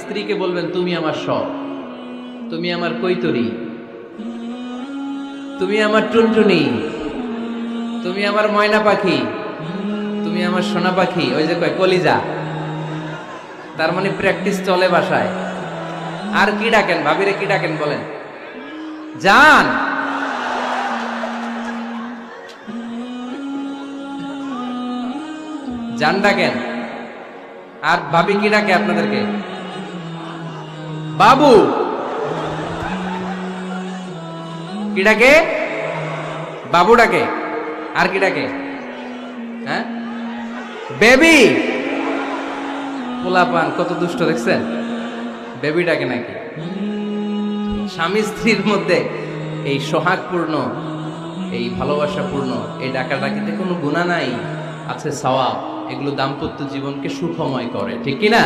স্ত্রীকে বলবেন তুমি আমার সব, তুমি আমার কৈতরি, তুমি আমার টুনটুনি, তুমি আমার ময়না পাখি, তুমি আমার সোনা পাখি। ওই যে কয় কলিজা, তার মানে প্র্যাকটিস চলে বাসায়। আর কি ডাকেন ভাবিরে, কি ডাকেন বলেন? জান। জান ডাকেন। আর ভাবি কি ডাকে আপনাদেরকে? বাবু। কি ডাকে? বাবু ডাকে। আর কি ডাকে? হ্যাঁ, বেবি। পোলাপান কত দুষ্ট দেখছেন, বেবি ডাকে নাকি? স্বামী স্ত্রীর মধ্যে এই সোহাগপূর্ণ, এই ভালোবাসাপূর্ণ এই ডাকাডাকিতে কোনো গুনাহ নাই, আছে সওয়াব। এগুলো দাম্পত্য জীবনকে সুখময় করে, ঠিক কি না?